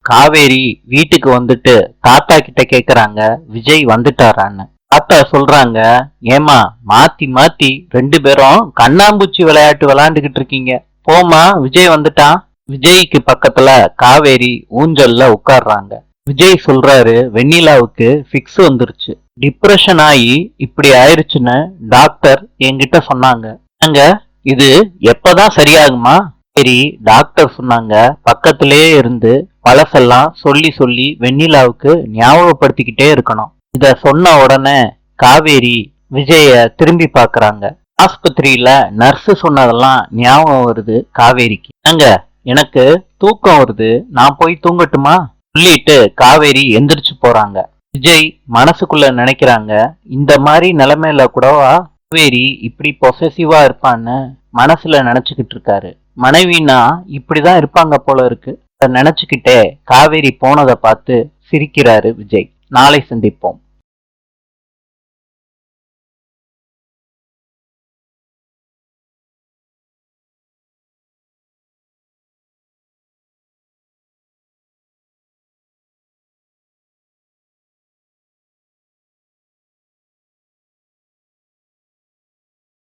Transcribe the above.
காவேரி வீட்டுக்கு வந்துட்டு தாத்தா கிட்ட கேக்குறாங்க, விஜய் வந்துட்டாரான்னு. தாத்தா சொல்றாங்க, ஏமா மாத்தி மாத்தி 2 பேரும் கண்ணாம்பூச்சி விளையாட்டு விளையாண்டுகிட்டு இருக்கீங்க. போமா, விஜய் வந்துட்டான். விஜய்க்கு பக்கத்துல காவேரி ஊஞ்சல்ல உட்கார்றாங்க. விஜய் சொல்றாரு, வெண்ணிலாவுக்கு ஃபிக்ஸ் வந்துருச்சு, டிப்ரெஷன் ஆகி இப்படி ஆயிருச்சுன்னு டாக்டர் என்கிட்ட சொன்னாங்க. அங்க இது எப்பதான் சரியாகுமா? சரி, டாக்டர் சொன்னாங்க, பக்கத்திலே இருந்து பழசெல்லாம் சொல்லி சொல்லி வெண்ணிலாவுக்கு ஞாபகப்படுத்திக்கிட்டே இருக்கணும். இத சொன்ன உடனே காவேரி விஜய திரும்பி பாக்குறாங்க. ஆஸ்பத்திரியில நர்ஸ் சொன்னதெல்லாம் ஞாபகம் வருது காவேரிக்கு. அங்க எனக்கு தூக்கம் வருது, நான் போய் தூங்கட்டுமா சொல்லிட்டு காவேரி எந்திரிச்சு போறாங்க. விஜய் மனசுக்குள்ள நினைக்கிறாங்க, இந்த மாதிரி நிலைமையில கூடவா காவேரி இப்படி பொசசிவா இருப்பான்னு மனசுல நினைச்சுக்கிட்டு இருக்காரு. மனைவினா இப்படிதான் இருப்பாங்க போல இருக்கு. நினைச்சுக்கிட்டே காவேரி போனதை பார்த்து சிரிக்கிறாரு விஜய். நாளை சந்திப்போம்.